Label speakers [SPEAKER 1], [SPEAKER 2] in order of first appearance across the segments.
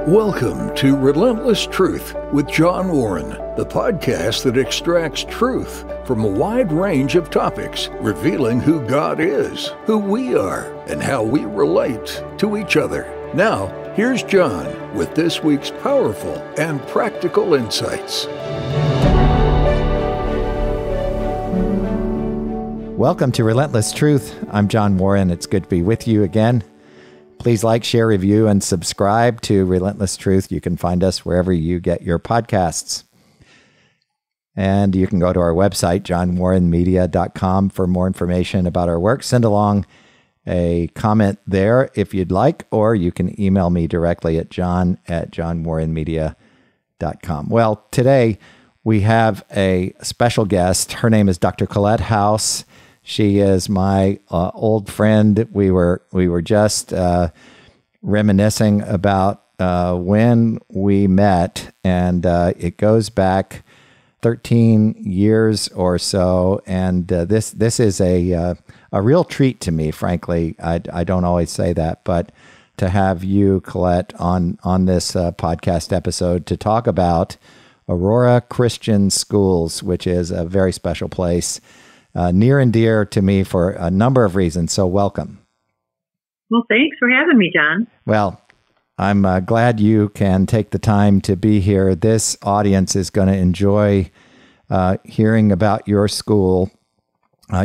[SPEAKER 1] Welcome to Relentless Truth with John Warren, the podcast that extracts truth from a wide range of topics, revealing who God is, who we are, and how we relate to each other. Now, here's John with this week's powerful and practical insights.
[SPEAKER 2] Welcome to Relentless Truth. I'm John Warren. It's good to be with you again. Please like, share, review, and subscribe to Relentless Truth. You can find us wherever you get your podcasts. And you can go to our website, johnwarrenmedia.com, for more information about our work. Send along a comment there if you'd like, or you can email me directly at john@johnwarrenmedia.com. Well, today we have a special guest. Her name is Dr. Colette House. She is my old friend. We were just reminiscing about when we met, and it goes back 13 years or so. And this is a real treat to me, frankly. I don't always say that, but to have you, Colette, on this podcast episode to talk about Aurora Christian Schools, which is a very special place. Near and dear to me for a number of reasons. So welcome.
[SPEAKER 3] Well, thanks for having me, John.
[SPEAKER 2] Well, I'm glad you can take the time to be here. This audience is going to enjoy hearing about your school.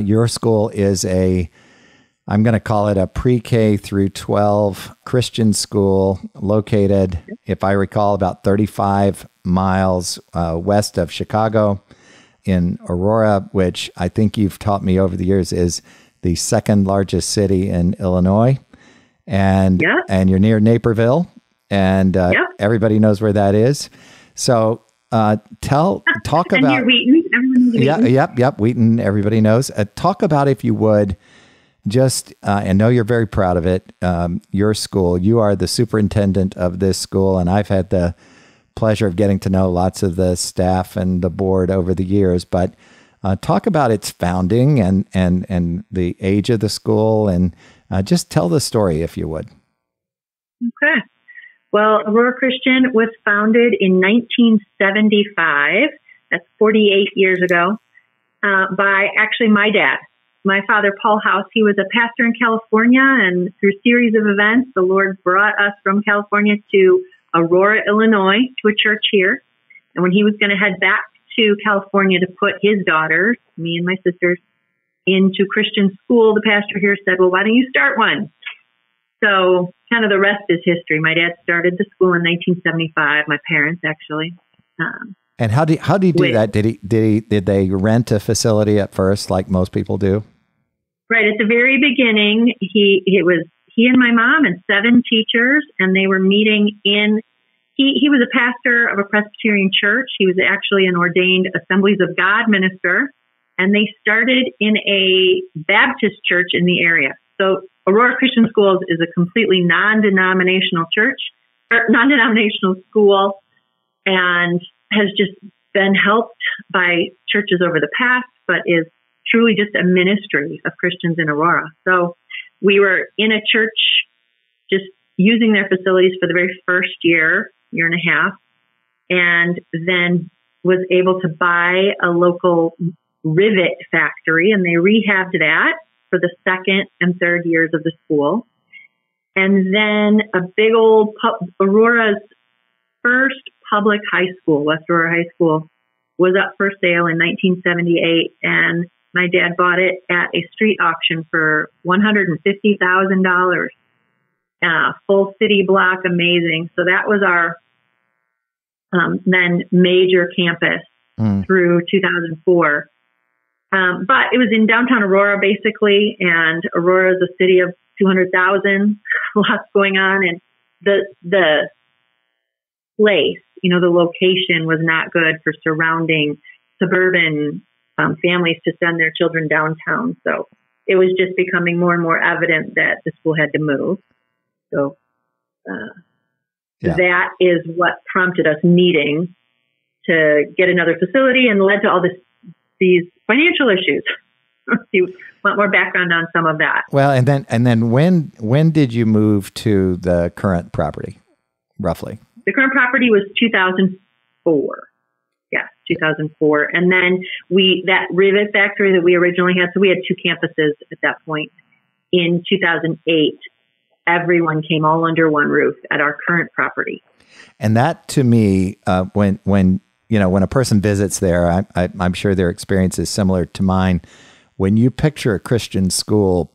[SPEAKER 2] Your school is I'm going to call it a pre-K through 12 Christian school located, if I recall, about 35 miles west of Chicago, in Aurora, which I think you've taught me over the years is the second largest city in Illinois. And you're near Naperville, and everybody knows where that is. So talk
[SPEAKER 3] and
[SPEAKER 2] about...
[SPEAKER 3] near Wheaton. Everyone knows Wheaton.
[SPEAKER 2] Yep, Wheaton, everybody knows. Talk about, if you would, just, I know you're very proud of it, your school. You are the superintendent of this school, and I've had the pleasure of getting to know lots of the staff and the board over the years, but talk about its founding and the age of the school, and just tell the story, if you would.
[SPEAKER 3] Okay. Well, Aurora Christian was founded in 1975. That's 48 years ago, by actually my dad. My father, Paul House, he was a pastor in California, and through a series of events, the Lord brought us from California to Aurora, Illinois, to a church here. And when he was going to head back to California to put his daughters, me and my sisters, into Christian school, the pastor here said, well, why don't you start one? So kind of the rest is history. My dad started the school in 1975, my parents actually.
[SPEAKER 2] And how did he do that? Did they rent a facility at first, like most people do?
[SPEAKER 3] Right. At the very beginning, he and my mom and 7 teachers, and they were meeting in, he was a pastor of a Presbyterian church. He was actually an ordained Assemblies of God minister, and they started in a Baptist church in the area. So Aurora Christian Schools is a completely non-denominational school, and has just been helped by churches over the past, but is truly just a ministry of Christians in Aurora. So we were in a church just using their facilities for the very first year and a half, and then was able to buy a local rivet factory, and they rehabbed that for the second and third years of the school. And then a big old Aurora's first public high school, West Aurora High School, was up for sale in 1978, and my dad bought it at a street auction for $150,000. Full city block, amazing. So that was our then major campus through 2004. But it was in downtown Aurora, basically, and Aurora is a city of 200,000, lots going on, and the place, the location was not good for surrounding suburban families to send their children downtown. So it was just becoming more and more evident that the school had to move. So that is what prompted us needing to get another facility, and led to all these financial issues. You want more background on some of that?
[SPEAKER 2] Well, and then when did you move to the current property, roughly?
[SPEAKER 3] The current property was 2004. Yeah, 2004. And then that rivet factory that we originally had, so we had 2 campuses at that point. In 2008, everyone came all under one roof at our current property.
[SPEAKER 2] And that, to me, when a person visits there, I'm sure their experience is similar to mine. When you picture a Christian school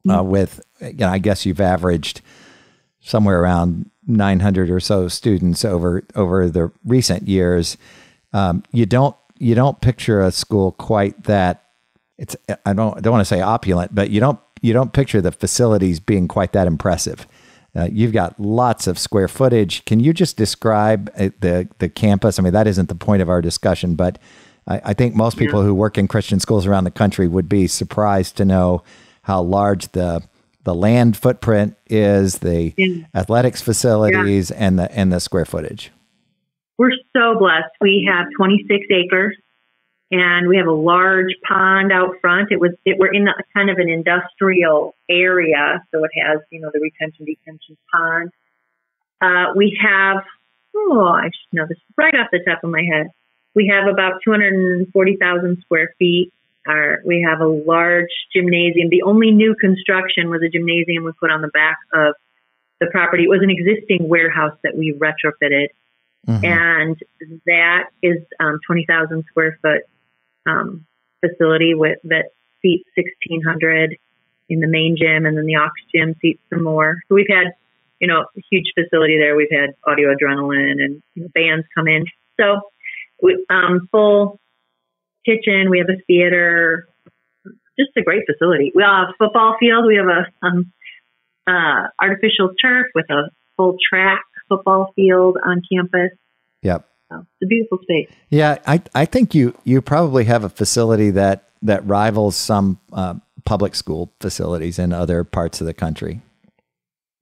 [SPEAKER 2] with, I guess you've averaged somewhere around 900 or so students over the recent years, you don't picture a school quite that. I don't want to say opulent, but you don't picture the facilities being quite that impressive. You've got lots of square footage. Can you just describe the campus? I mean, that isn't the point of our discussion, but I think most people who work in Christian schools around the country would be surprised to know how large the land footprint is, the athletics facilities, and the square footage.
[SPEAKER 3] We're so blessed. We have 26 acres. And we have a large pond out front. We're in kind of an industrial area, so it has, the retention detention pond. We have, I should know this right off the top of my head. We have about 240,000 square feet. We have a large gymnasium. The only new construction was a gymnasium we put on the back of the property. It was an existing warehouse that we retrofitted, and that is 20,000 square foot. Facility that seats 1,600 in the main gym, and then the aux gym seats some more. So we've had, a huge facility there. We've had audio adrenaline and bands come in. So full kitchen. We have a theater. Just a great facility. We have a football field. We have a artificial turf with a full track football field on campus.
[SPEAKER 2] Yep.
[SPEAKER 3] It's a beautiful space.
[SPEAKER 2] Yeah, I think you probably have a facility that rivals some public school facilities in other parts of the country.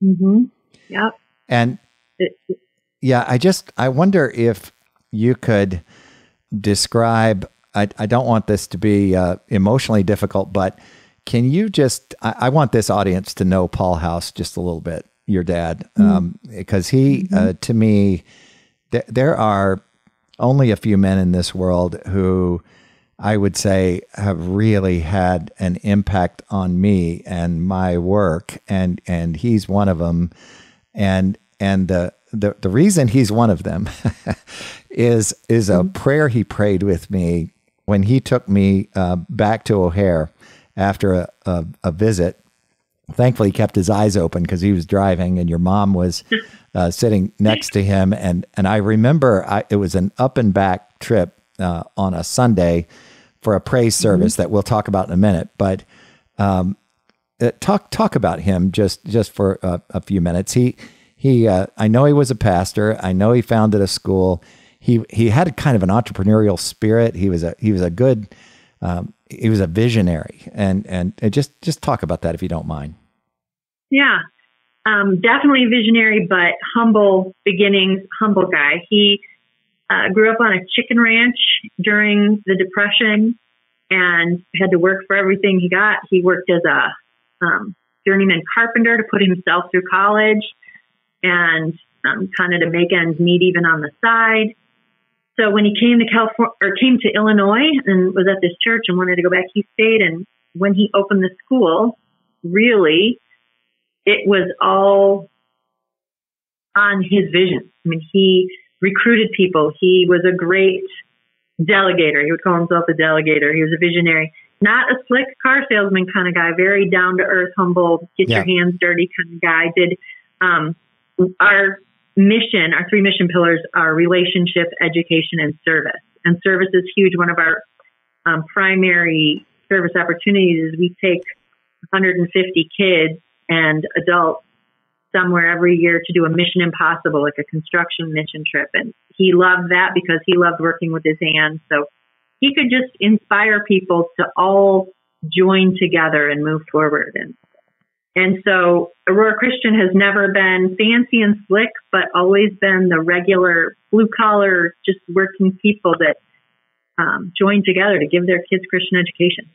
[SPEAKER 3] Mm-hmm. Yep.
[SPEAKER 2] And I wonder if you could describe. I don't want this to be emotionally difficult, but can you just? I want this audience to know Paul House just a little bit, your dad, because he to me. There are only a few men in this world who I would say have really had an impact on me and my work, and he's one of them. And the reason he's one of them is a prayer he prayed with me when he took me back to O'Hare after a visit. Thankfully, he kept his eyes open because he was driving, and your mom was sitting next to him. And I remember it was an up and back trip on a Sunday for a praise service that we'll talk about in a minute. But talk about him just for a few minutes. He I know he was a pastor. I know he founded a school. He had kind of an entrepreneurial spirit. He was a good. He was a visionary, and just talk about that if you don't mind.
[SPEAKER 3] Yeah, definitely visionary, but humble beginnings, humble guy. He grew up on a chicken ranch during the Depression and had to work for everything he got. He worked as a journeyman carpenter to put himself through college and kind of to make ends meet even on the side. So when he came to Illinois and was at this church and wanted to go back, he stayed. And when he opened the school, really, it was all on his vision. I mean, he recruited people. He was a great delegator. He would call himself a delegator. He was a visionary, not a slick car salesman kind of guy, very down to earth, humble, get your hands dirty kind of guy. Did our mission, our 3 mission pillars are relationship, education, and service. And service is huge. One of our primary service opportunities is we take 150 kids and adults somewhere every year to do a Mission Impossible, like a construction mission trip. And he loved that because he loved working with his hands. So he could just inspire people to all join together and move forward. And so Aurora Christian has never been fancy and slick, but always been the regular blue-collar, just working people that join together to give their kids Christian education.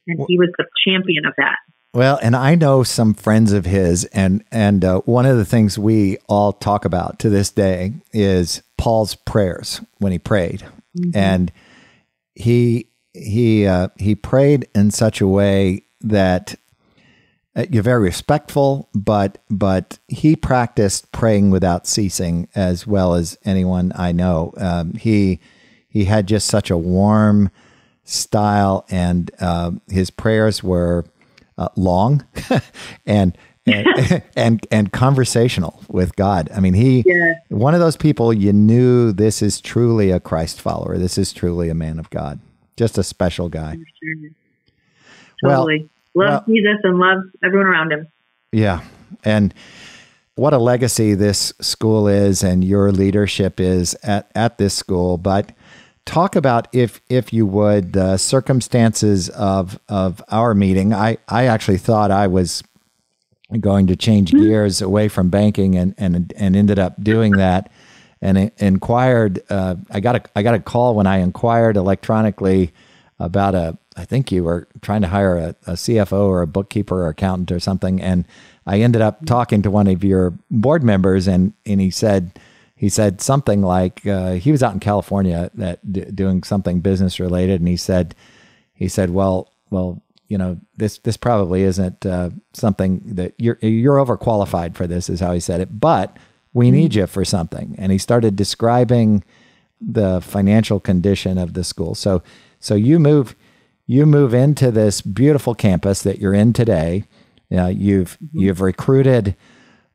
[SPEAKER 3] And he was the champion of that.
[SPEAKER 2] Well, and I know some friends of his, and one of the things we all talk about to this day is Paul's prayers when he prayed, and he prayed in such a way that you're very respectful, but he practiced praying without ceasing as well as anyone I know. He had just such a warm style, and his prayers were long and conversational with God. I mean, one of those people you knew, this is truly a Christ follower. This is truly a man of God. Just a special guy.
[SPEAKER 3] Totally. Loves Jesus and loves everyone around him.
[SPEAKER 2] Yeah. And what a legacy this school is and your leadership is at this school. But talk about, if you would, the circumstances of our meeting. I actually thought I was going to change gears away from banking and ended up doing that, and inquired. I got a call when I inquired electronically about I think you were trying to hire a CFO or a bookkeeper or accountant or something, and I ended up talking to one of your board members, and he said something like he was out in California doing something business related, and he said, well, this probably isn't something that you're overqualified for. This is how he said it, but we need you for something. And he started describing the financial condition of the school. So you move into this beautiful campus that you're in today. You've recruited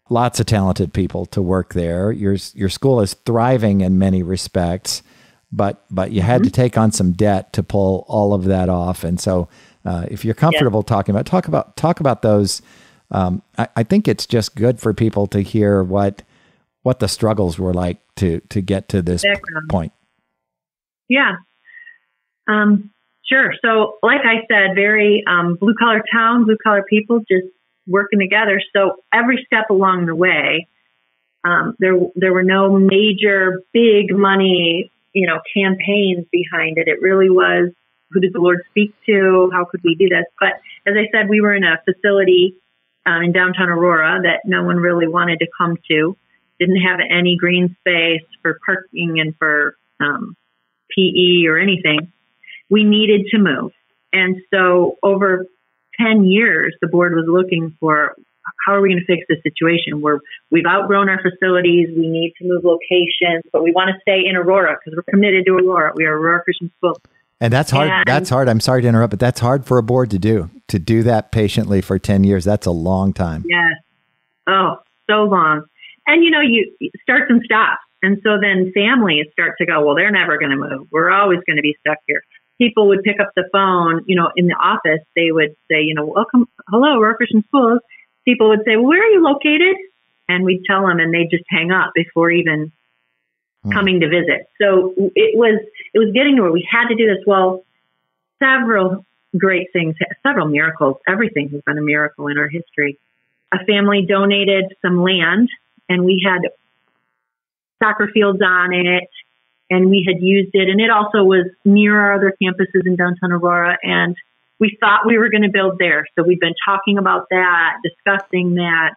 [SPEAKER 2] lots of talented people to work there. Your school is thriving in many respects, but you had to take on some debt to pull all of that off. And so, if you're comfortable talk about those. I think it's just good for people to hear what the struggles were like to get to this point.
[SPEAKER 3] Yeah. Sure. So, like I said, very blue collar town, blue collar people just working together. So every step along the way, there were no major big money, campaigns behind it. It really was, who did the Lord speak to? How could we do this? But as I said, we were in a facility in downtown Aurora that no one really wanted to come to. Didn't have any green space for parking and for PE or anything. We needed to move. And so over 10 years, the board was looking for, how are we going to fix this situation where we've outgrown our facilities, we need to move locations, but we want to stay in Aurora because we're committed to Aurora. We are Aurora Christian School.
[SPEAKER 2] And that's hard. That's hard. I'm sorry to interrupt, but that's hard for a board to do that patiently for 10 years. That's a long time.
[SPEAKER 3] Yes. Oh, so long. And, you starts and stops. And so then families start to go, well, they're never going to move. We're always going to be stuck here. People would pick up the phone, in the office, they would say, welcome, hello, Aurora Christian Schools. People would say, well, where are you located? And we'd tell them, and they'd just hang up before even coming to visit. So it was getting to where we had to do this. Well, several great things, several miracles. Everything has been a miracle in our history. A family donated some land, and we had soccer fields on it, and we had used it. And it also was near our other campuses in downtown Aurora, and we thought we were going to build there. So we've been talking about that, discussing that,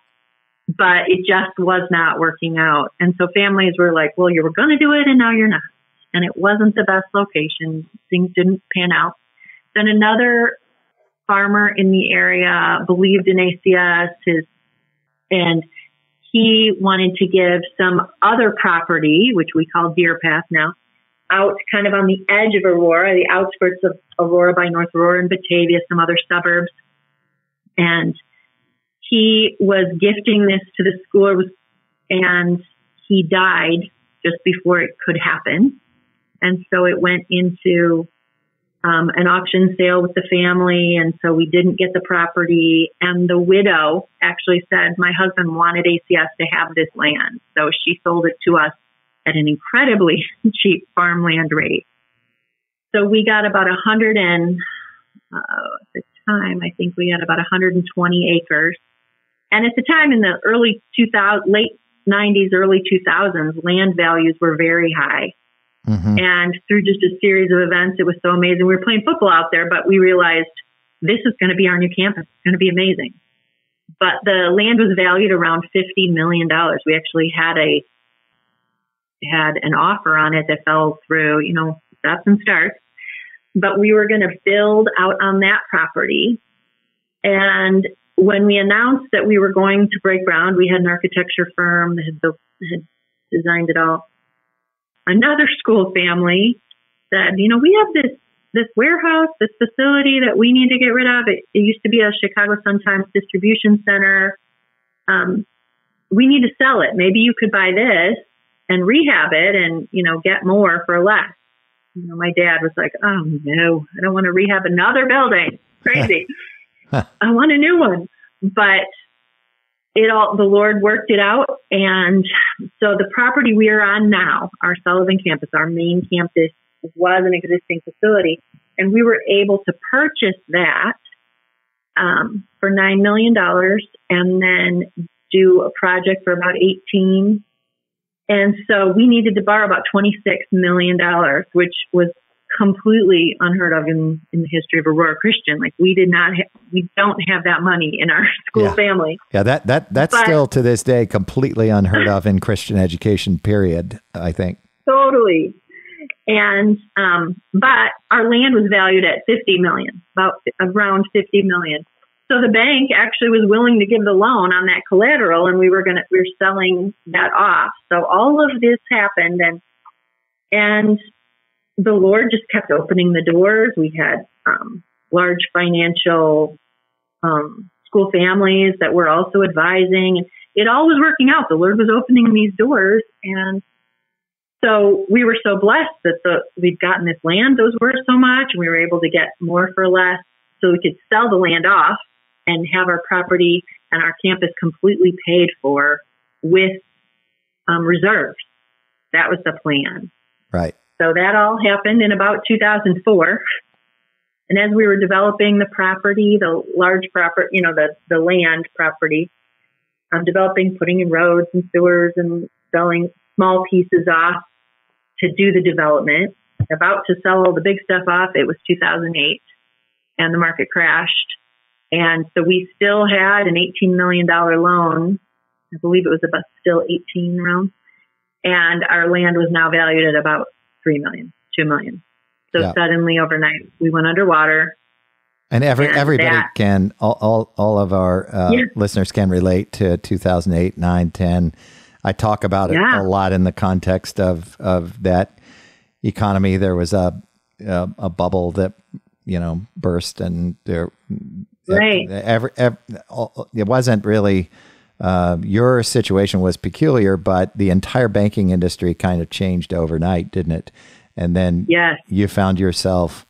[SPEAKER 3] but it just was not working out. And so families were like, well, you were going to do it, and now you're not. And it wasn't the best location. Things didn't pan out. Then another farmer in the area believed in ACS, and he wanted to give some other property, which we call Deer Path now, out kind of on the edge of Aurora, the outskirts of Aurora by North Aurora and Batavia, some other suburbs. And he was gifting this to the school, and he died just before it could happen. And so it went into an auction sale with the family, and so we didn't get the property. And the widow actually said, my husband wanted ACS to have this land, so she sold it to us at an incredibly cheap farmland rate. So we got about at the time, I think we had about 120 acres. And at the time, in the late 90s, early 2000s, land values were very high. Mm-hmm. And through just a series of events, it was so amazing. We were playing football out there, but we realized this is going to be our new campus. It's going to be amazing. But the land was valued around $50 million. We actually had an offer on it that fell through, stops and starts. But we were going to build out on that property. And when we announced that we were going to break ground, we had an architecture firm that had designed it all. Another school family said, we have this warehouse, this facility that we need to get rid of. It used to be a Chicago Sun-Times distribution center. We need to sell it. Maybe you could buy this and rehab it and, get more for less. My dad was like, oh no, I don't want to rehab another building. Crazy. I want a new one. But the Lord worked it out. And so the property we are on now, our Sullivan campus, our main campus, was an existing facility. And we were able to purchase that for $9 million and then do a project for about 18. And so we needed to borrow about $26 million, which was completely unheard of in the history of Aurora Christian. Like we don't have that money in our school family.
[SPEAKER 2] Yeah, that's still to this day completely unheard of in Christian education, period, I think.
[SPEAKER 3] Totally. And but our land was valued at $50 million, around $50 million. So the bank actually was willing to give the loan on that collateral, and we were selling that off. So all of this happened, and the Lord just kept opening the doors. We had large financial school families that were also advising, and it all was working out. The Lord was opening these doors, and so we were so blessed that we'd gotten this land. Those were so much, and we were able to get more for less, so we could sell the land off and have our property and our campus completely paid for with reserves. That was the plan.
[SPEAKER 2] Right.
[SPEAKER 3] So that all happened in about 2004. And as we were developing the property, the large property, the land property, developing, putting in roads and sewers and selling small pieces off to do the development, about to sell all the big stuff off. It was 2008 and the market crashed. And so we still had an $18 million loan. I believe it was about still 18 around. And our land was now valued at about $3 million, $2 million. So suddenly overnight we went underwater.
[SPEAKER 2] And everybody can, all of our listeners can relate to 2008, 9, 10. I talk about it a lot in the context of that economy. There was a bubble that, burst, and there, it wasn't really, your situation was peculiar, but the entire banking industry kind of changed overnight, didn't it? And then you found yourself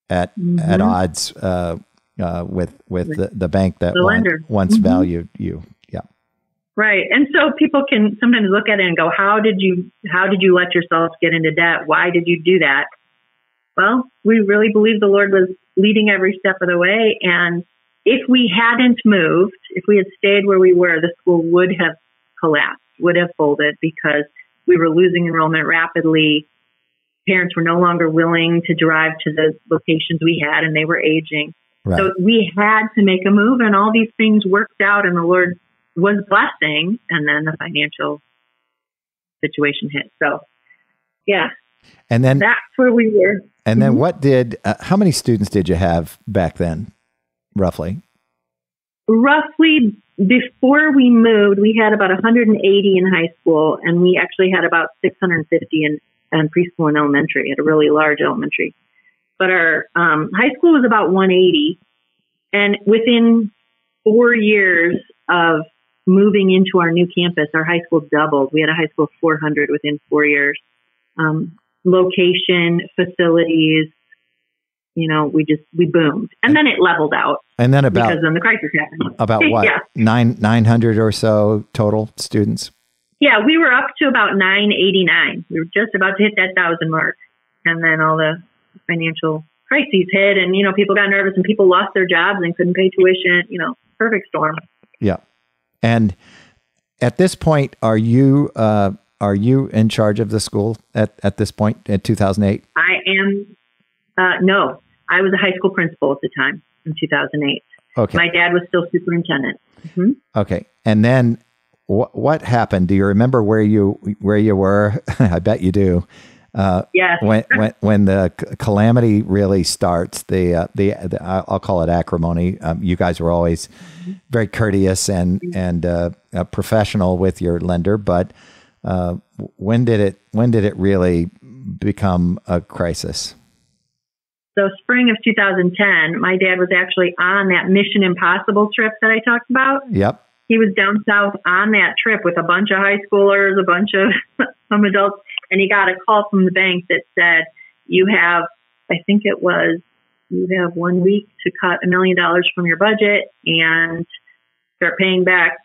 [SPEAKER 2] at odds with the bank that once valued you. Yeah.
[SPEAKER 3] Right. And so people can sometimes look at it and go, how did you let yourself get into debt? Why did you do that? Well, we really believe the Lord was leading every step of the way. And if we hadn't moved, if we had stayed where we were, the school would have collapsed, would have folded, because we were losing enrollment rapidly. Parents were no longer willing to drive to the locations we had, and they were aging. Right. So we had to make a move, and all these things worked out, and the Lord was blessing, and then the financial situation hit. So,
[SPEAKER 2] and then
[SPEAKER 3] that's where we were.
[SPEAKER 2] And then how many students did you have back then, roughly?
[SPEAKER 3] Roughly, before we moved, we had about 180 in high school, and we actually had about 650 in preschool and elementary, at a really large elementary. But our high school was about 180. And within 4 years of moving into our new campus, our high school doubled. We had a high school of 400 within 4 years. Location, facilities, we boomed. And then it leveled out.
[SPEAKER 2] And then
[SPEAKER 3] because then the crisis happened.
[SPEAKER 2] About what? 900 or so total students?
[SPEAKER 3] Yeah, we were up to about 989. We were just about to hit that 1,000 mark. And then all the financial crises hit, and, people got nervous, and people lost their jobs and couldn't pay tuition, perfect storm. Yeah.
[SPEAKER 2] And at this point, are you in charge of the school at this point in 2008?
[SPEAKER 3] I am. No, I was a high school principal at the time. in 2008.
[SPEAKER 2] Okay.
[SPEAKER 3] My dad was still superintendent. Mm-hmm.
[SPEAKER 2] Okay. And then what happened? Do you remember where you were? I bet you do.
[SPEAKER 3] Yes.
[SPEAKER 2] When the calamity really starts, the I'll call it acrimony. You guys were always very courteous and professional with your lender, but when did it really become a crisis?
[SPEAKER 3] So spring of 2010, my dad was actually on that Mission Impossible trip that I talked about.
[SPEAKER 2] Yep.
[SPEAKER 3] He was down south on that trip with a bunch of high schoolers, a bunch of some adults, and he got a call from the bank that said, you have 1 week to cut $1 million from your budget and start paying back,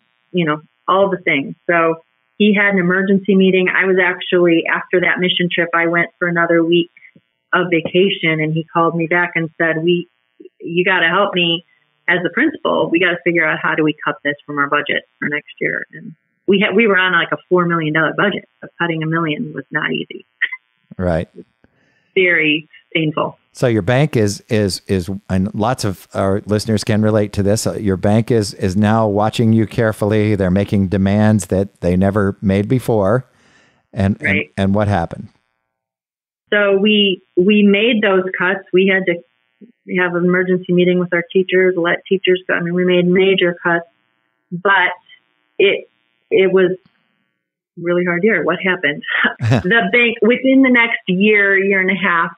[SPEAKER 3] all the things. So he had an emergency meeting. I was actually, after that mission trip, I went for another week of vacation, and he called me back and said, you got to help me as the principal. We got to figure out how do we cut this from our budget for next year. And we were on like a $4 million budget. So cutting $1 million was not easy.
[SPEAKER 2] Right.
[SPEAKER 3] Very painful.
[SPEAKER 2] So your bank is, and lots of our listeners can relate to this. Your bank is now watching you carefully. They're making demands that they never made before. And what happened?
[SPEAKER 3] So we made those cuts. We had to have an emergency meeting with our teachers, let teachers go. I mean, we made major cuts, but it was really hard year. What happened? The bank, within the next year and a half,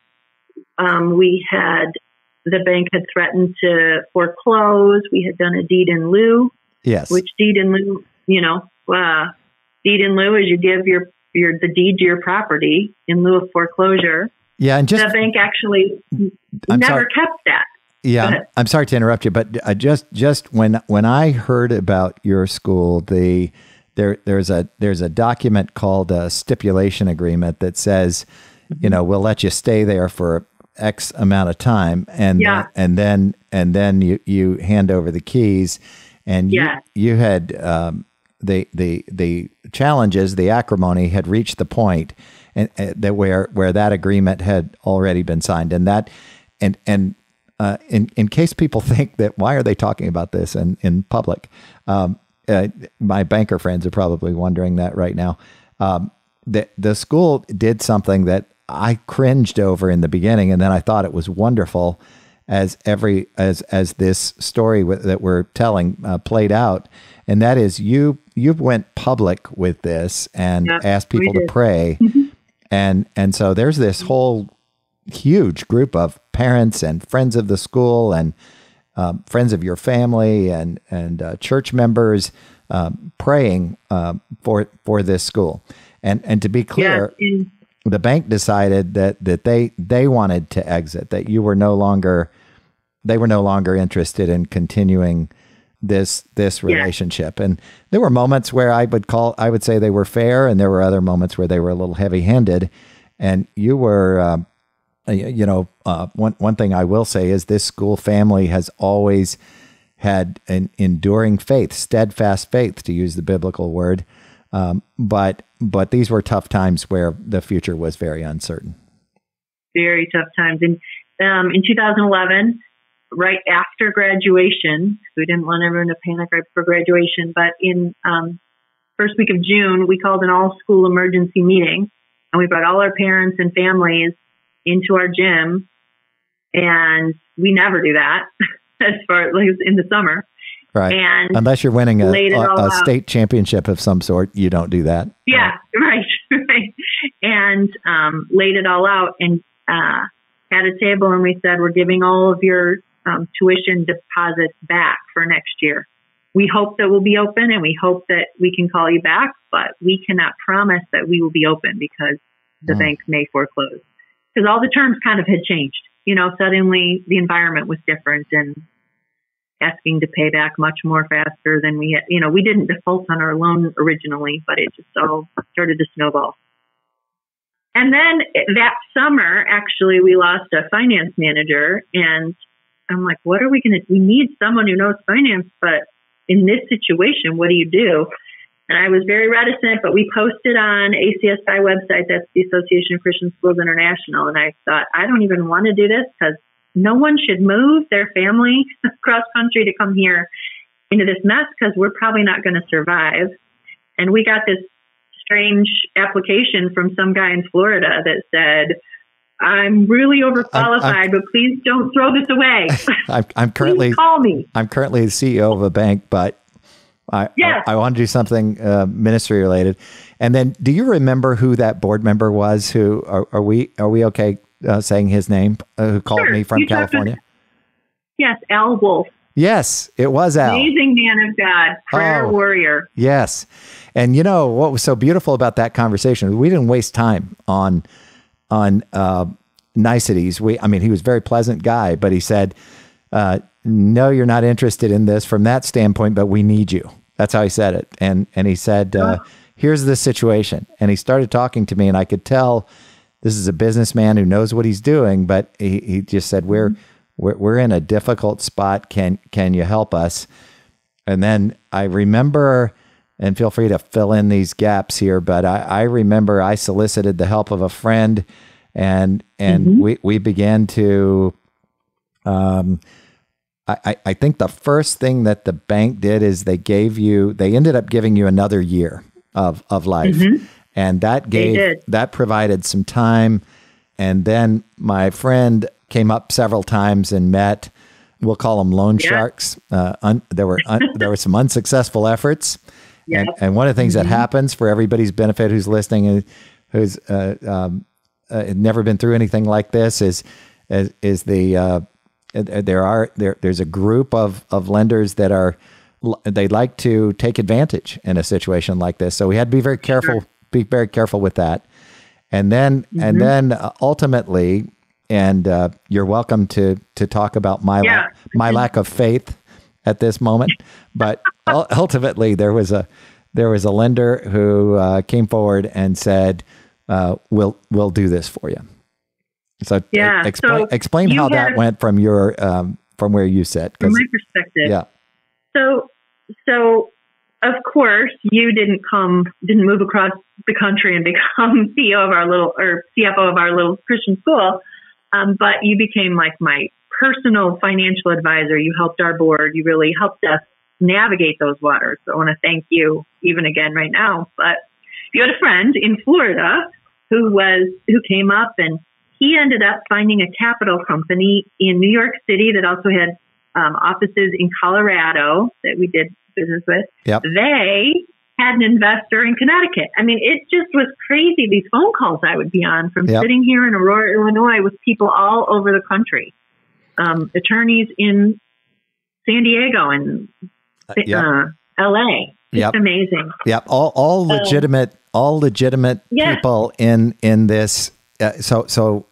[SPEAKER 3] the bank had threatened to foreclose. We had done a deed in lieu.
[SPEAKER 2] Yes. Which
[SPEAKER 3] deed in lieu, deed in lieu is you give the deed to your property in lieu of foreclosure.
[SPEAKER 2] Yeah, and
[SPEAKER 3] the bank actually never kept that.
[SPEAKER 2] Yeah, I'm sorry to interrupt you, but just when I heard about your school, there's a document called a stipulation agreement that says, we'll let you stay there for X amount of time, and then you hand over the keys, and you had the challenges, the acrimony had reached the point, and that where that agreement had already been signed, and that in case people think that why are they talking about this in public, my banker friends are probably wondering that right now. The school did something that I cringed over in the beginning, and then I thought it was wonderful as this story that we're telling played out, and that is you went public with this and asked people to pray, and so there's this whole huge group of parents and friends of the school and friends of your family and church members praying for this school, and to be clear. The bank decided that they wanted to exit, that they were no longer interested in continuing this relationship. And there were moments where I would say they were fair, and there were other moments where they were a little heavy-handed. And you were, one thing I will say is this school family has always had an enduring faith, steadfast faith, to use the biblical word. But these were tough times where the future was very uncertain.
[SPEAKER 3] Very tough times. In 2011, right after graduation, we didn't want everyone to panic right before graduation, but in first week of June, we called an all-school emergency meeting, and we brought all our parents and families into our gym, and we never do that as far as in the summer.
[SPEAKER 2] Right.
[SPEAKER 3] And
[SPEAKER 2] unless you're winning a state championship of some sort, you don't do that.
[SPEAKER 3] Yeah, right. And laid it all out and had a table, and we said, we're giving all of your tuition deposits back for next year. We hope that we'll be open, and we hope that we can call you back, but we cannot promise that we will be open because the bank may foreclose. Because all the terms kind of had changed. Suddenly the environment was different, and asking to pay back much more faster than we had. We didn't default on our loan originally, but it just all started to snowball. And then that summer, actually, we lost a finance manager, and I'm like, what are we going to, we need someone who knows finance, but in this situation, what do you do? And I was very reticent, but we posted on ACSI website, that's the Association of Christian Schools International, and I thought, I don't even want to do this because no one should move their family across country to come here into this mess because we're probably not going to survive. And we got this strange application from some guy in Florida that said, I'm really overqualified, but please don't throw this away.
[SPEAKER 2] I'm currently
[SPEAKER 3] please call me.
[SPEAKER 2] I'm currently the CEO of a bank, but I want to do something ministry related. And then, do you remember who that board member was? Who are we okay saying his name? Who called me from California?
[SPEAKER 3] Yes, Al Wolf.
[SPEAKER 2] Yes, it was Al.
[SPEAKER 3] Amazing man of God, prayer warrior.
[SPEAKER 2] Yes, and you know what was so beautiful about that conversation? We didn't waste time on niceties. He was a very pleasant guy, but he said, no, you're not interested in this from that standpoint, but we need you. That's how he said it. And he said, here's the situation. And he started talking to me, and I could tell this is a businessman who knows what he's doing, but he just said, we're in a difficult spot. Can you help us? And then I remember, and feel free to fill in these gaps here, but I remember I solicited the help of a friend, and we began to, I think the first thing that the bank did is they ended up giving you another year of life. And that provided some time. And then my friend came up several times and met, we'll call them loan sharks. There were some unsuccessful efforts. Yep. And one of the things that happens for everybody's benefit who's listening, who's never been through anything like this, is there's a group of lenders that they like to take advantage in a situation like this. So we had to be very careful. Sure. Be very careful with that. And then ultimately, and you're welcome to talk about my lack of faith at this moment, but ultimately there was a lender who came forward and said, we'll do this for you. So explain how that went from your from where you sit.
[SPEAKER 3] From my perspective.
[SPEAKER 2] Yeah.
[SPEAKER 3] So of course you didn't move across the country and become CEO of our CFO of our little Christian school, but you became like my personal financial advisor. You helped our board. You really helped us navigate those waters. So I want to thank you even again right now. But you had a friend in Florida who came up, and he ended up finding a capital company in New York City that also had offices in Colorado that we did business with.
[SPEAKER 2] Yep.
[SPEAKER 3] They had an investor in Connecticut. I mean, it just was crazy, these phone calls I would be on from sitting here in Aurora, Illinois, with people all over the country. Attorneys in San Diego and LA. It's amazing.
[SPEAKER 2] Yep. All legitimate people in this. So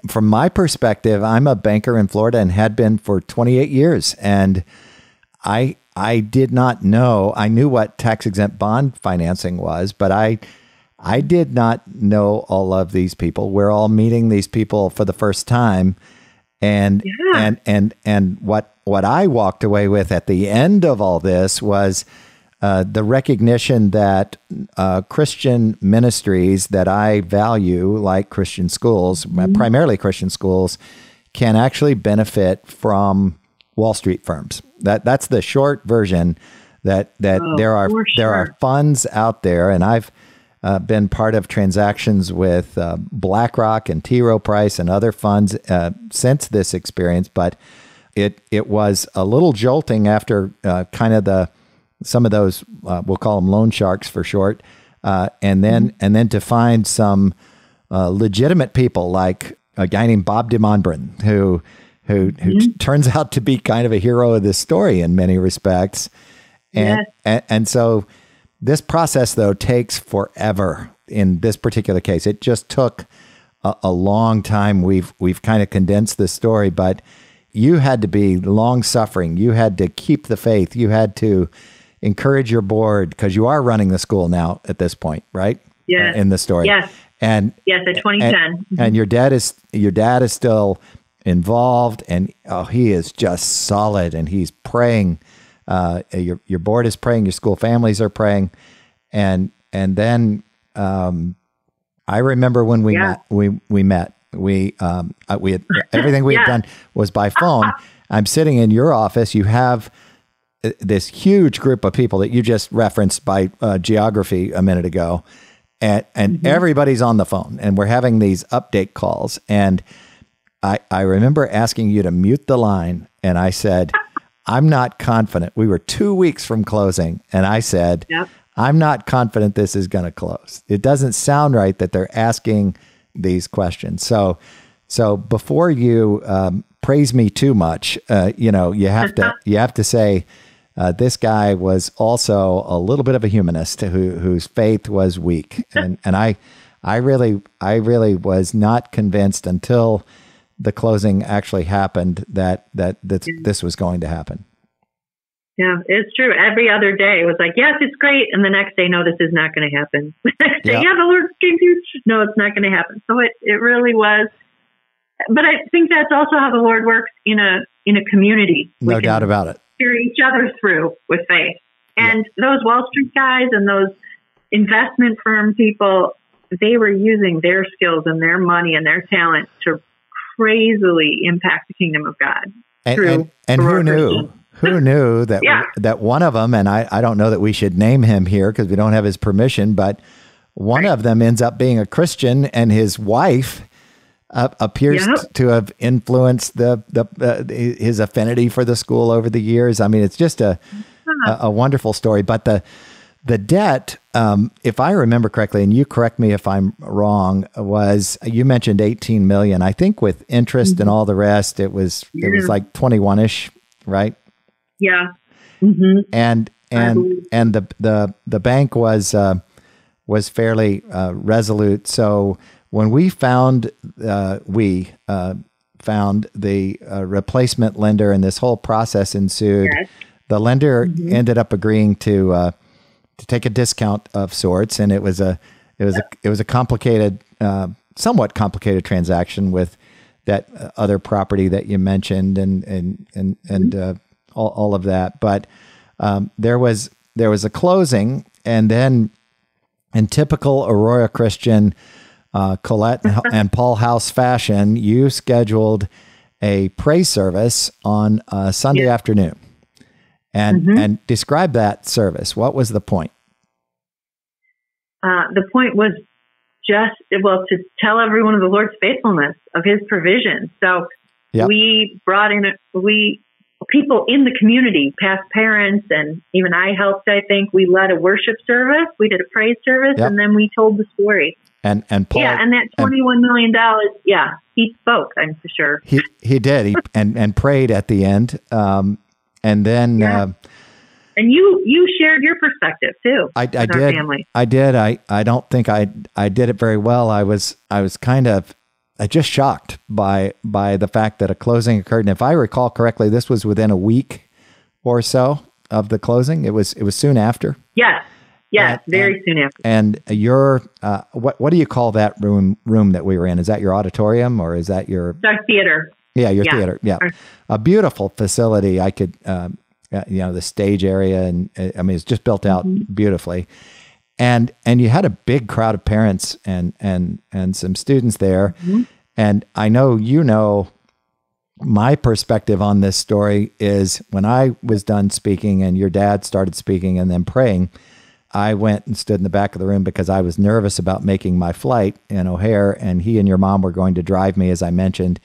[SPEAKER 2] from my perspective, I'm a banker in Florida and had been for 28 years. And I did not know, I knew what tax-exempt bond financing was, but I did not know all of these people. We're all meeting these people for the first time. And what I walked away with at the end of all this was the recognition that Christian ministries that I value, like Christian schools, primarily Christian schools, can actually benefit from Wall Street firms. That's the short version. There are funds out there, and I've been part of transactions with BlackRock and T. Rowe Price and other funds since this experience, but it was a little jolting after kind of some of those we'll call them loan sharks for short, and then to find some legitimate people like a guy named Bob DeMondbren who turns out to be kind of a hero of this story in many respects, and so this process though takes forever. In this particular case, it just took a long time. We've kind of condensed the story, but you had to be long suffering. You had to keep the faith. You had to encourage your board because you are running the school now at this point, right?
[SPEAKER 3] Yeah.
[SPEAKER 2] In the story.
[SPEAKER 3] Yes.
[SPEAKER 2] And
[SPEAKER 3] yes, at 2010.
[SPEAKER 2] And your dad is still involved, and he is just solid, and he's praying. Your board is praying. Your school families are praying, and then I remember when we met. we had everything we had done was by phone. I'm sitting in your office. You have this huge group of people that you just referenced by geography a minute ago, and everybody's on the phone, and we're having these update calls. And I remember asking you to mute the line, and I said, I'm not confident. We were 2 weeks from closing, and I said, I'm not confident this is going to close. It doesn't sound right that they're asking these questions. So before you praise me too much, you have to say this guy was also a little bit of a humanist whose faith was weak, and I really was not convinced until the closing actually happened that this was going to happen.
[SPEAKER 3] Yeah, it's true. Every other day it was like, yes, it's great. And the next day, no, this is not going to happen. The next day, yeah, the Lord came through. No, it's not going to happen. So it really was. But I think that's also how the Lord works in a community.
[SPEAKER 2] No doubt about it.
[SPEAKER 3] Steer each other through with faith. And those Wall Street guys and those investment firm people, they were using their skills and their money and their talent to crazily impact the kingdom of God.
[SPEAKER 2] And who knew? Who knew that that one of them, and I don't know that we should name him here because we don't have his permission, but one of them ends up being a Christian, and his wife appears to have influenced his affinity for the school over the years. I mean, it's just a wonderful story. But the debt, if I remember correctly, and you correct me if I'm wrong, was, you mentioned 18 million. I think with interest and all the rest, it was like 21-ish, right?
[SPEAKER 3] Yeah.
[SPEAKER 2] And the bank was fairly resolute. So when we found the replacement lender, and this whole process ensued, the lender ended up agreeing to take a discount of sorts, and it was a complicated, somewhat complicated transaction with that other property that you mentioned, and all of that. But there was a closing, and then in typical Aurora Christian Colette and Paul House fashion, you scheduled a praise service on a Sunday afternoon, and describe that service. What was the point?
[SPEAKER 3] The point was just, to tell everyone of the Lord's faithfulness, of His provision. So we brought in people in the community, past parents, and even I helped. I think we led a worship service, we did a praise service, and then we told the story. And Paul, and that $21 million, he spoke. I'm for sure
[SPEAKER 2] he did. He and prayed at the end, and then.
[SPEAKER 3] And you shared your perspective too.
[SPEAKER 2] I did. Our family. I did. I don't think I did it very well. I was kind of just shocked by the fact that a closing occurred. And if I recall correctly, this was within a week or so of the closing. It was soon after.
[SPEAKER 3] Yes, very soon after.
[SPEAKER 2] And your what do you call that room that we were in? Is that your auditorium, or is that your
[SPEAKER 3] theater?
[SPEAKER 2] Yeah, your theater. Yeah, a beautiful facility. I could. The stage area, and I mean, it's just built out beautifully, and you had a big crowd of parents and some students there, and I know my perspective on this story is when I was done speaking and your dad started speaking and then praying, I went and stood in the back of the room because I was nervous about making my flight in O'Hare, and he and your mom were going to drive me, as I mentioned.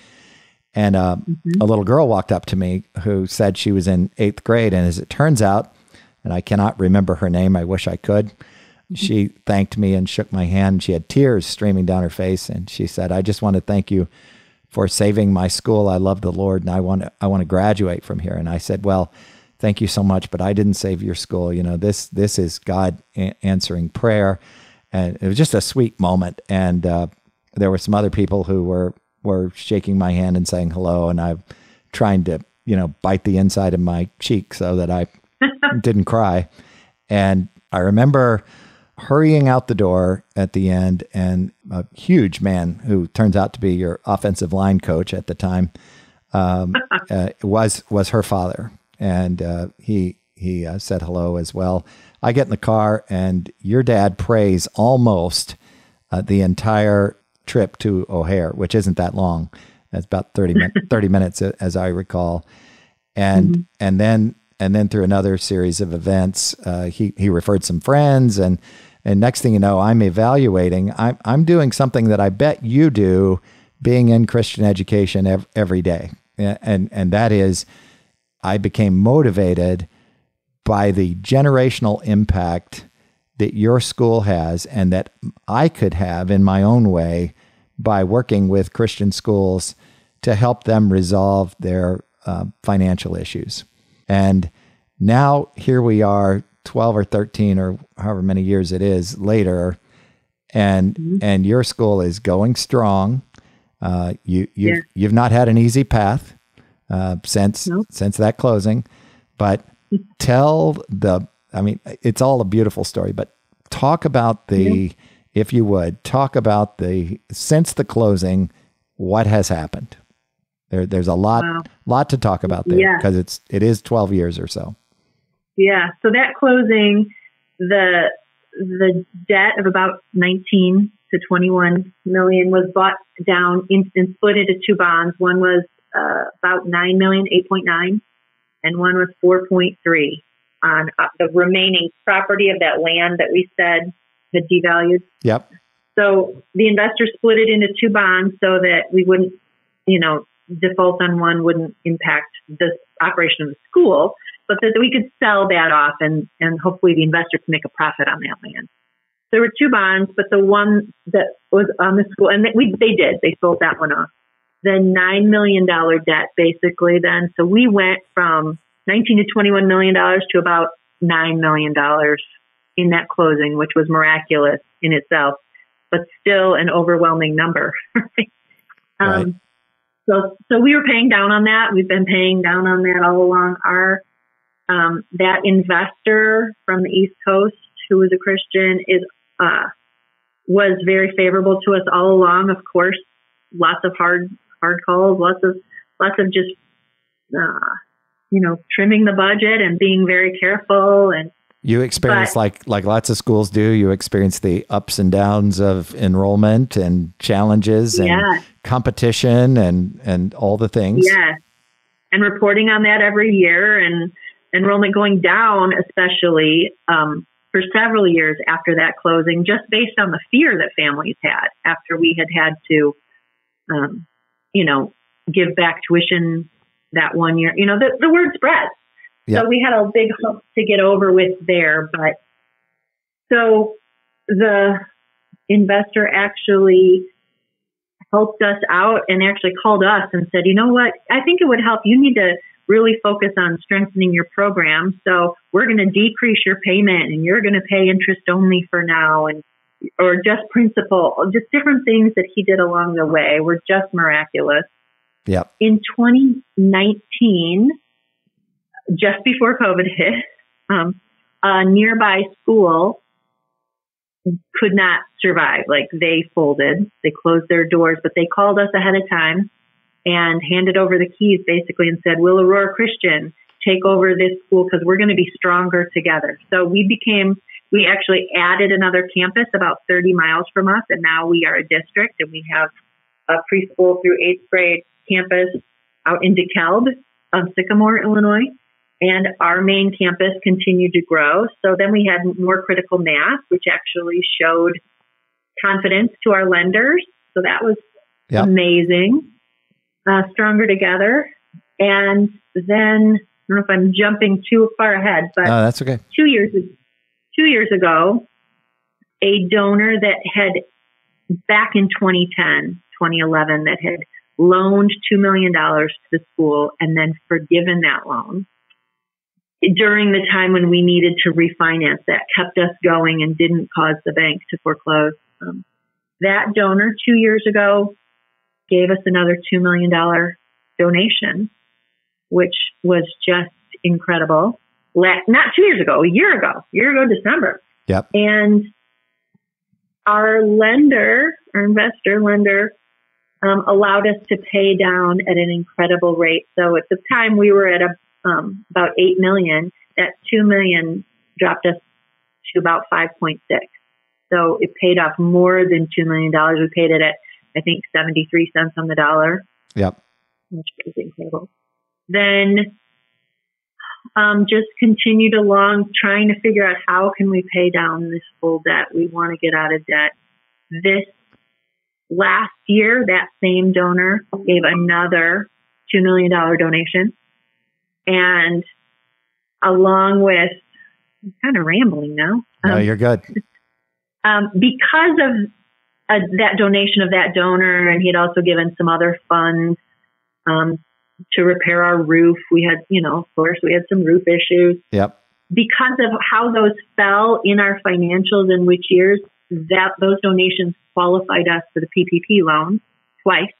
[SPEAKER 2] And a little girl walked up to me who said she was in 8th grade. And as it turns out, and I cannot remember her name, I wish I could, she thanked me and shook my hand. She had tears streaming down her face. And she said, I just want to thank you for saving my school. I love the Lord, and I want to graduate from here. And I said, well, thank you so much, but I didn't save your school. You know, this is God answering prayer. And it was just a sweet moment. And there were some other people who were shaking my hand and saying hello, and I'm trying to, bite the inside of my cheek so that I didn't cry. And I remember hurrying out the door at the end, and a huge man who turns out to be your offensive line coach at the time was her father, and he said hello as well. I get in the car, and your dad prays almost the entire trip to O'Hare, which isn't that long. It's about 30 minutes, as I recall. And then through another series of events, he referred some friends, and next thing you know, I'm evaluating. I'm doing something that I bet you do, being in Christian education every day, and that is, I became motivated by the generational impact that your school has, and that I could have in my own way by working with Christian schools to help them resolve their financial issues. And now here we are, 12 or 13 or however many years it is later, and your school is going strong. You've not had an easy path since that closing, but it's all a beautiful story, but talk about if you would, talk about since the closing, what has happened. There's a lot to talk about there, because it is 12 years or so.
[SPEAKER 3] Yeah. So that closing, the debt of about 19 to 21 million was bought down and split into two bonds. One was about 9 million, 8.9, and one was 4.3 on the remaining property of that land that we said had devalued.
[SPEAKER 2] Yep.
[SPEAKER 3] So the investors split it into two bonds so that we wouldn't, default on one wouldn't impact the operation of the school, but that we could sell that off and hopefully the investor can make a profit on that land. There were two bonds, but the one that was on the school, and they sold that one off. The $9 million debt, basically, then. So we went from $19 to $21 million to about $9 million in that closing, which was miraculous in itself, but still an overwhelming number.
[SPEAKER 2] Right.
[SPEAKER 3] So we were paying down on that. We've been paying down on that all along. Our that investor from the East Coast, who was a Christian, was very favorable to us all along. Of course, lots of hard calls, lots of just trimming the budget and being very careful. And
[SPEAKER 2] you experience, like lots of schools do, you experience the ups and downs of enrollment and challenges and competition and all the things.
[SPEAKER 3] Yeah. And reporting on that every year, and enrollment going down, especially for several years after that closing, just based on the fear that families had after we had to, give back tuition that one year. The word spread. Yep. So we had a big hump to get over with there. But so the investor actually helped us out and actually called us and said, you know what, I think it would help. You need to really focus on strengthening your program. So we're going to decrease your payment and you're going to pay interest only for now, or just principal, just different things that he did along the way were just miraculous.
[SPEAKER 2] Yep.
[SPEAKER 3] In 2019, just before COVID hit, a nearby school could not survive. Like, they folded, they closed their doors, but they called us ahead of time and handed over the keys basically and said, will Aurora Christian take over this school because we're going to be stronger together. So we actually added another campus about 30 miles from us, and now we are a district, and we have a preschool through 8th grade campus out in DeKalb, Sycamore, Illinois. And our main campus continued to grow. So then we had more critical mass, which actually showed confidence to our lenders. So that was amazing. Stronger together. And then, I don't know if I'm jumping too far ahead, but
[SPEAKER 2] that's okay.
[SPEAKER 3] 2 years ago, a donor that had, back in 2010, 2011, that had loaned $2 million to the school and then forgiven that loan during the time when we needed to refinance, that kept us going and didn't cause the bank to foreclose. That donor 2 years ago gave us another $2 million donation, which was just incredible. Not 2 years ago, a year ago, December.
[SPEAKER 2] Yep.
[SPEAKER 3] And our investor lender, allowed us to pay down at an incredible rate. So at the time we were at about 8 million. That 2 million dropped us to about 5.6. So it paid off more than $2 million. We paid it at I think 73 cents on the dollar.
[SPEAKER 2] Yep.
[SPEAKER 3] Which is incredible. Then just continued along trying to figure out how can we pay down this full debt. We want to get out of debt. This last year, that same donor gave another $2 million donation. And along with, I'm kind of rambling now.
[SPEAKER 2] No, you're good.
[SPEAKER 3] Because of that donation of that donor, and he had also given some other funds to repair our roof. We had, of course, we had some roof issues.
[SPEAKER 2] Yep.
[SPEAKER 3] Because of how those fell in our financials in which years, that those donations qualified us for the PPP loan twice,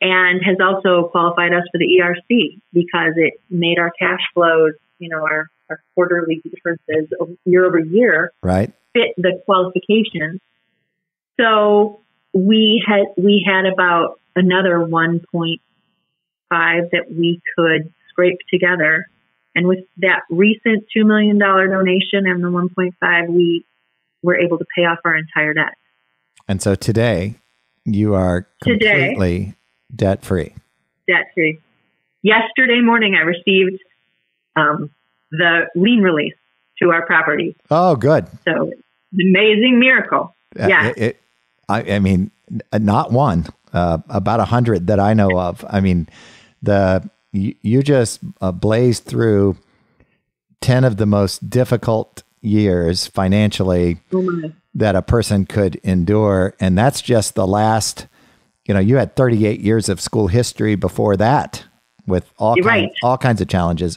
[SPEAKER 3] and has also qualified us for the ERC because it made our cash flows, our quarterly differences year over year,
[SPEAKER 2] right,
[SPEAKER 3] fit the qualifications. So we had about another 1.5 that we could scrape together. And with that recent $2 million donation and the 1.5, we were able to pay off our entire debt.
[SPEAKER 2] And so today you are completely debt-free.
[SPEAKER 3] Debt-free. Yesterday morning, I received the lien release to our property.
[SPEAKER 2] Oh, good.
[SPEAKER 3] So amazing miracle. Yeah.
[SPEAKER 2] I mean, not one, about 100 that I know of. I mean, you just blazed through 10 of the most difficult years financially that a person could endure. And that's just the last, you had 38 years of school history before that with all kinds of challenges.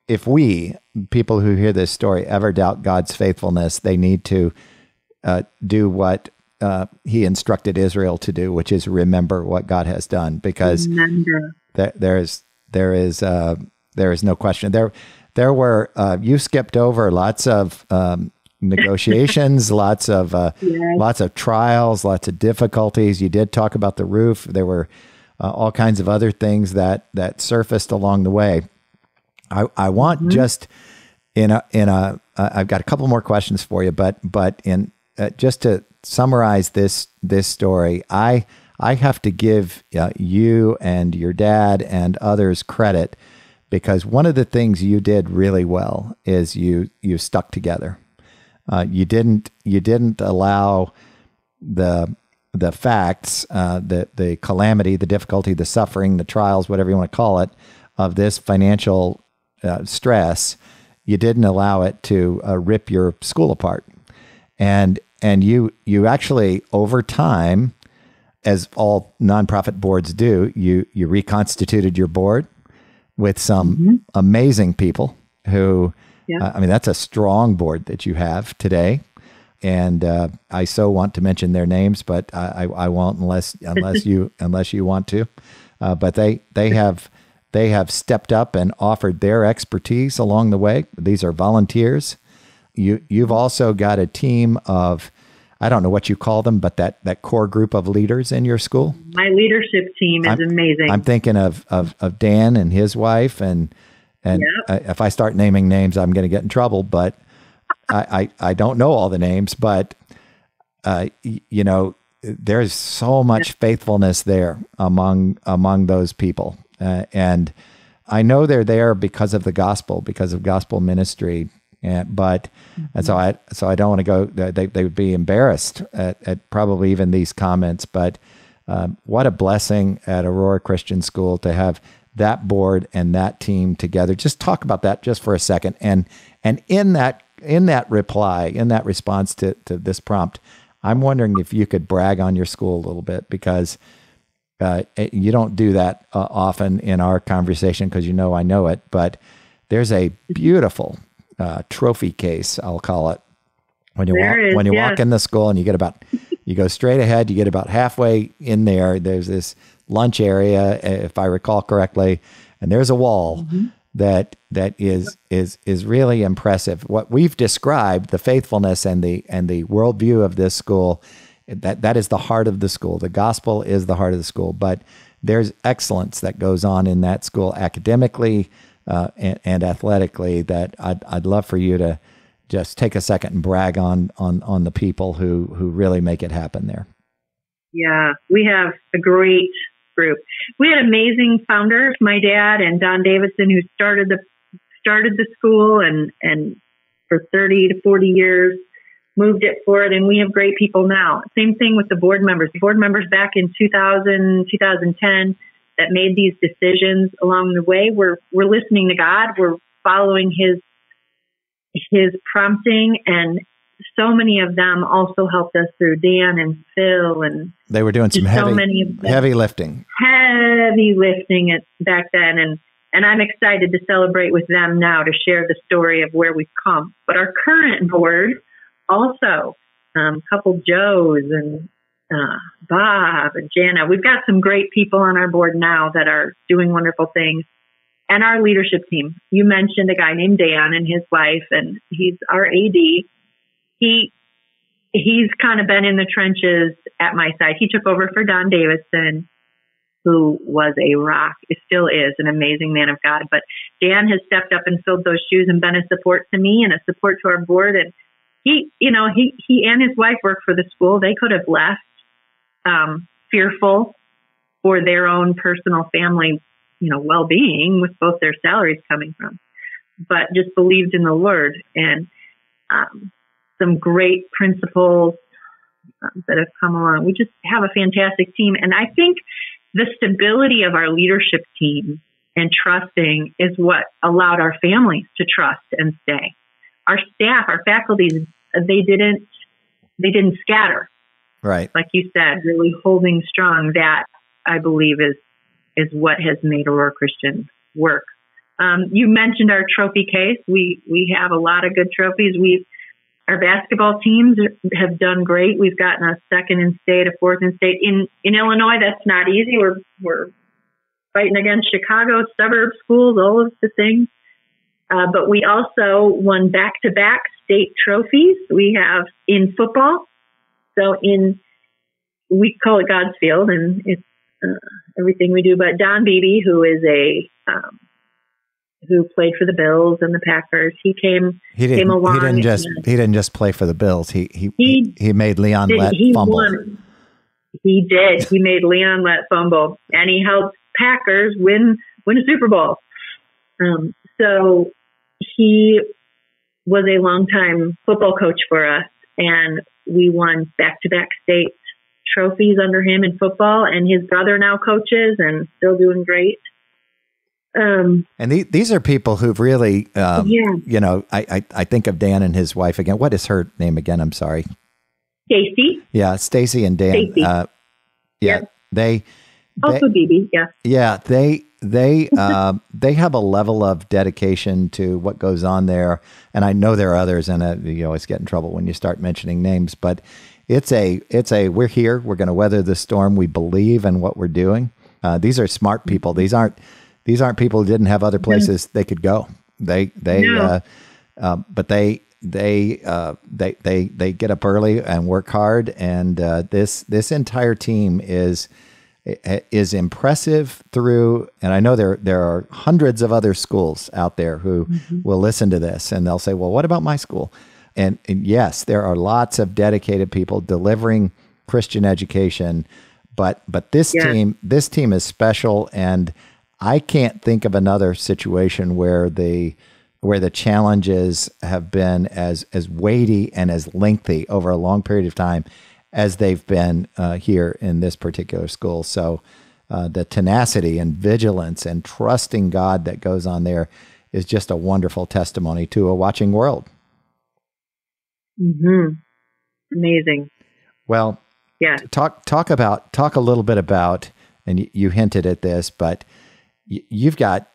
[SPEAKER 2] If we, people who hear this story, ever doubt God's faithfulness, they need to do what he instructed Israel to do, which is remember what God has done, because there is no question. There were you skipped over lots of negotiations, lots of trials, lots of difficulties. You did talk about the roof. There were all kinds of other things that surfaced along the way. I want just I've got a couple more questions for you, but in just to summarize this story, I have to give you and your dad and others credit, because one of the things you did really well is you stuck together. You didn't allow the facts, the calamity, the difficulty, the suffering, the trials, whatever you want to call it, of this financial stress. You didn't allow it to rip your school apart, and you actually, over time, as all nonprofit boards do, you reconstituted your board with some amazing people who, that's a strong board that you have today. And I so want to mention their names, but I won't unless you want to. But they have stepped up and offered their expertise along the way. These are volunteers. You've also got a team of, I don't know what you call them, but that core group of leaders in your school. My leadership team is amazing. I'm thinking of Dan and his wife, and if I start naming names, I'm going to get in trouble. But I don't know all the names, but there's so much faithfulness there among those people, and I know they're there because of the gospel, because of gospel ministry. And so I don't want to go. They would be embarrassed at probably even these comments. But what a blessing at Aurora Christian School to have that board and that team together. Just talk about that just for a second. And in that response to this prompt, I'm wondering if you could brag on your school a little bit, because you don't do that often in our conversation, because I know it. But there's a beautiful trophy case, I'll call it, when you walk in the school, and you go straight ahead, you get about halfway in there. There's this lunch area, if I recall correctly, and there's a wall that is really impressive. What we've described, the faithfulness and the worldview of this school, that is the heart of the school. The gospel is the heart of the school, but there's excellence that goes on in that school academically and athletically that I'd love for you to just take a second and brag on the people who really make it happen there.
[SPEAKER 3] Yeah, we have a great group. We had amazing founders, my dad and Don Davidson, who started the school and for 30 to 40 years moved it forward, and we have great people now. Same thing with the board members. The board members back in 2000, 2010 that made these decisions along the way. We're listening to God. We're following His prompting, and so many of them also helped us through Dan and Phil, and
[SPEAKER 2] they were doing some heavy lifting.
[SPEAKER 3] Heavy lifting back then, and I'm excited to celebrate with them now to share the story of where we've come. But our current board also, a couple Joes and Bob and Jana. We've got some great people on our board now that are doing wonderful things. And our leadership team. You mentioned a guy named Dan and his wife, and he's our AD. He's kind of been in the trenches at my side. He took over for Don Davidson, who was a rock. It still is an amazing man of God. But Dan has stepped up and filled those shoes and been a support to me and a support to our board. And he and his wife work for the school. They could have left fearful for their own personal family, well-being with both their salaries coming from, but just believed in the Lord, and some great principles that have come along. We just have a fantastic team. And I think the stability of our leadership team and trusting is what allowed our families to trust and stay. Our staff, our faculty, they didn't scatter.
[SPEAKER 2] Right.
[SPEAKER 3] Like you said, really holding strong. That, I believe, is what has made Aurora Christian work. You mentioned our trophy case. We have a lot of good trophies. Our basketball teams have done great. We've gotten a second in state, a fourth in state. In Illinois, that's not easy. We're fighting against Chicago, suburb schools, all of the things. But we also won back-to-back state trophies. We have in football. So we call it God's Field, and it's everything we do. But Don Beebe, who is who played for the Bills and the Packers, he came along.
[SPEAKER 2] He didn't just play for the Bills. He made Leon Lett fumble.
[SPEAKER 3] He did. He made Leon Lett fumble, and he helped Packers win a Super Bowl. So he was a longtime football coach for us, and we won back-to-back state trophies under him in football, and his brother now coaches and still doing great.
[SPEAKER 2] And these are people who've really, I think of Dan and his wife again. What is her name again? I'm sorry.
[SPEAKER 3] Stacy.
[SPEAKER 2] Yeah, Stacy and Dan.
[SPEAKER 3] Stacy.
[SPEAKER 2] Yep. They
[SPEAKER 3] also BB. Yeah.
[SPEAKER 2] Yeah, they have a level of dedication to what goes on there, and I know there are others, and you always get in trouble when you start mentioning names, but it's a we're here, we're going to weather the storm, we believe in what we're doing. These are smart people. These aren't people who didn't have other places they could go. They get up early and work hard, and this entire team is impressive through, and I know there are hundreds of other schools out there who will listen to this and they'll say, well, what about my school? And yes, there are lots of dedicated people delivering Christian education, but this team is special, and I can't think of another situation where the challenges have been as weighty and as lengthy over a long period of time as they've been here in this particular school. So the tenacity and vigilance and trusting God that goes on there is just a wonderful testimony to a watching world.
[SPEAKER 3] Amazing.
[SPEAKER 2] Well,
[SPEAKER 3] yeah. Talk
[SPEAKER 2] a little bit about, and you hinted at this, but you've got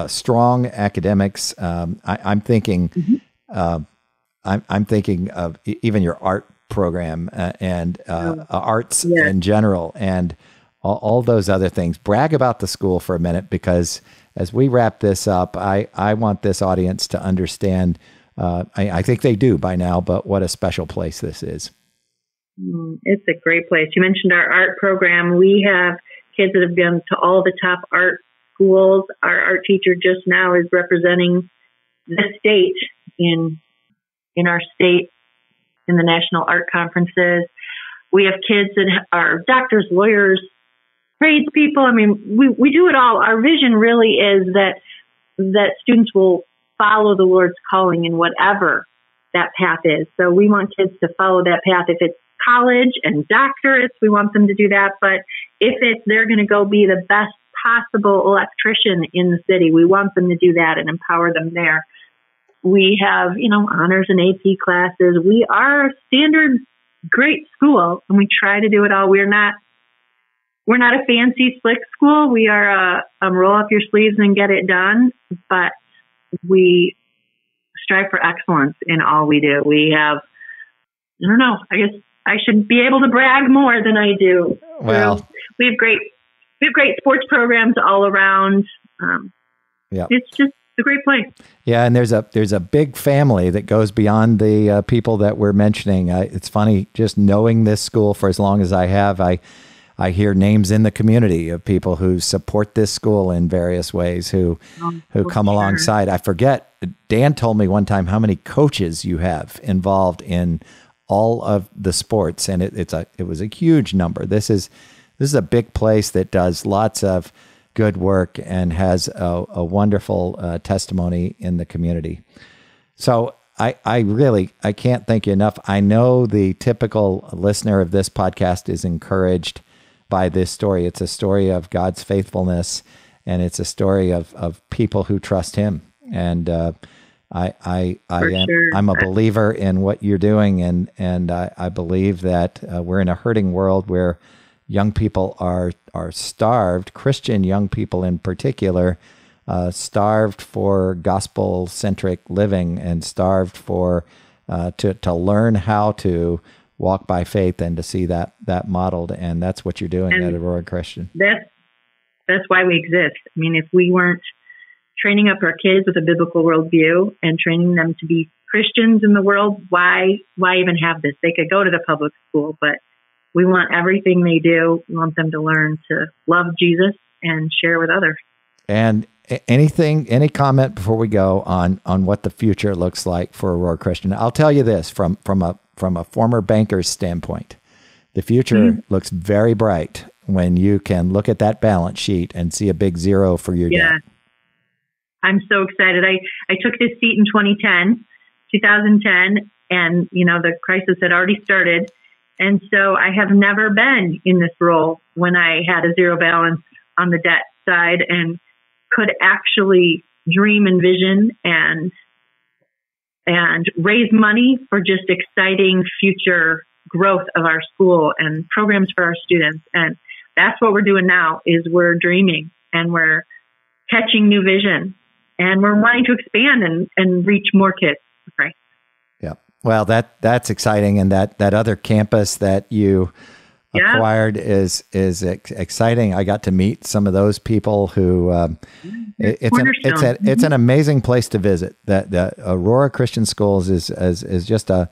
[SPEAKER 2] strong academics. I'm thinking, I'm thinking of even your art program and arts in general, and all those other things. Brag about the school for a minute, because as we wrap this up, I want this audience to understand. I think they do by now, but what a special place this is.
[SPEAKER 3] It's a great place. You mentioned our art program. We have kids that have been to all the top art schools. Our art teacher just now is representing the state in our state, in the national art conferences. We have kids that are doctors, lawyers, tradespeople. I mean, we do it all. Our vision really is that students will follow the Lord's calling in whatever that path is. So we want kids to follow that path. If it's college and doctorates, we want them to do that. But if they're going to go be the best possible electrician in the city, we want them to do that and empower them there. We have, honors and AP classes. We are a standard great school, and we try to do it all. We're not a fancy, slick school. We are a roll up your sleeves and get it done, but we strive for excellence in all we do. We have, I don't know, I guess I should be able to brag more than I do.
[SPEAKER 2] Well,
[SPEAKER 3] we have great sports programs all around. It's just a great place.
[SPEAKER 2] Yeah, and there's a big family that goes beyond the people that we're mentioning. It's funny, just knowing this school for as long as I have, I hear names in the community of people who support this school in various ways, who come alongside. I forget, Dan told me one time how many coaches you have involved in all of the sports, and it was a huge number. This is a big place that does lots of good work and has a wonderful testimony in the community. So I can't thank you enough. I know the typical listener of this podcast is encouraged by this story. It's a story of God's faithfulness, and it's a story of people who trust Him. And I'm a believer in what you're doing, and I believe that we're in a hurting world where young people are starved, Christian young people in particular, starved for gospel-centric living and starved for to learn how to walk by faith and to see that modeled. And that's what you're doing at Aurora Christian.
[SPEAKER 3] That's why we exist. I mean, if we weren't training up our kids with a biblical worldview and training them to be Christians in the world, why even have this? They could go to the public school, but we want everything they do. We want them to learn to love Jesus and share with others.
[SPEAKER 2] And any comment before we go on what the future looks like for Aurora Christian? I'll tell you this from a former banker's standpoint, the future looks very bright when you can look at that balance sheet and see a big zero for your debt.
[SPEAKER 3] I'm so excited. I took this seat in 2010, and the crisis had already started. And so I have never been in this role when I had a zero balance on the debt side and could actually dream and vision and raise money for just exciting future growth of our school and programs for our students. And that's what we're doing now is we're dreaming and we're catching new vision and we're wanting to expand and reach more kids. Right.
[SPEAKER 2] Yeah. Well, that's exciting. And that other campus that you acquired is exciting. I got to meet some of those people who it's an amazing place to visit. The Aurora Christian Schools is just a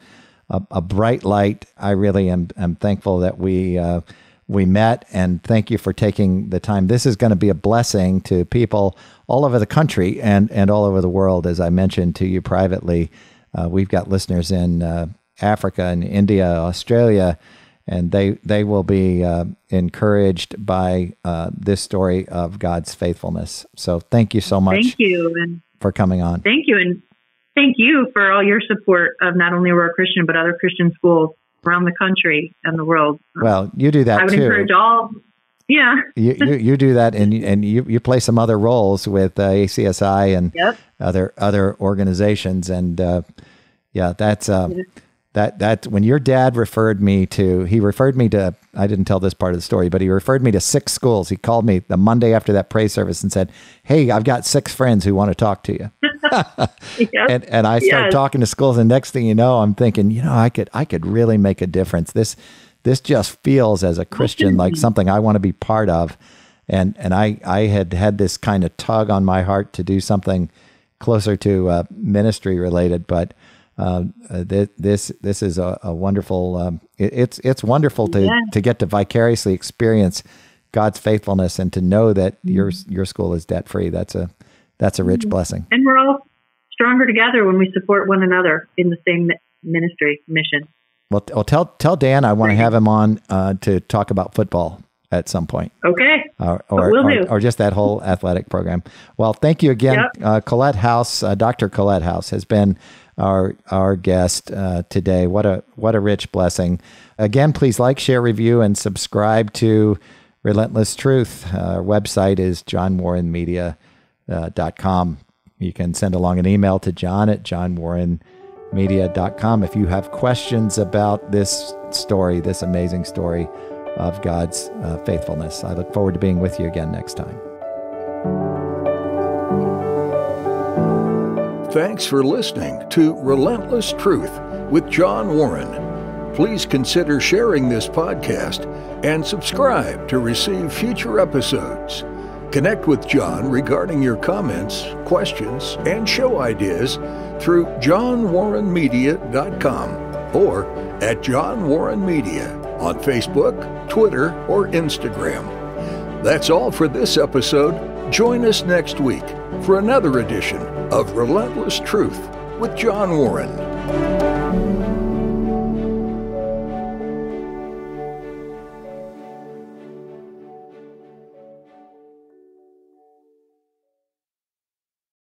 [SPEAKER 2] bright light. I really am thankful that we met, and thank you for taking the time. This is going to be a blessing to people all over the country and all over the world. As I mentioned to you privately, we've got listeners in Africa and India, Australia, and they will be encouraged by this story of God's faithfulness. So thank you so much.
[SPEAKER 3] Thank you
[SPEAKER 2] for coming on.
[SPEAKER 3] Thank you, and thank you for all your support of not only Aurora Christian but other Christian schools around the country and the world.
[SPEAKER 2] Well, you do that too.
[SPEAKER 3] I would encourage all. Yeah,
[SPEAKER 2] you do that, and you play some other roles with ACSI and other organizations, and that's when your dad referred me to. I didn't tell this part of the story, but he referred me to 6 schools. He called me the Monday after that praise service and said, "Hey, I've got 6 friends who want to talk to you." And I started talking to schools, and next thing you know, I'm thinking, I could really make a difference. This just feels as a Christian like something I want to be part of. And I had this kind of tug on my heart to do something closer to ministry related, but this is a wonderful. It's wonderful to get to vicariously experience God's faithfulness and to know that your school is debt free. That's a rich blessing.
[SPEAKER 3] And we're all stronger together when we support one another in the same ministry mission.
[SPEAKER 2] Well, tell Dan I want to have him on to talk about football at some point.
[SPEAKER 3] Okay.
[SPEAKER 2] Or just that whole athletic program. Well, thank you again. Yep. Colette House, Dr. Colette House has been our guest today. What a rich blessing. Again, please like, share, review, and subscribe to Relentless Truth. Our website is johnwarrenmedia.com. You can send along an email to john@johnwarrenmedia.com if you have questions about this story, this amazing story of God's faithfulness. I look forward to being with you again next time.
[SPEAKER 1] Thanks for listening to Relentless Truth with John Warren. Please consider sharing this podcast and subscribe to receive future episodes. Connect with John regarding your comments, questions, and show ideas through johnwarrenmedia.com or at John Warren Media on Facebook, Twitter, or Instagram. That's all for this episode. Join us next week for another edition of Relentless Truth with John Warren.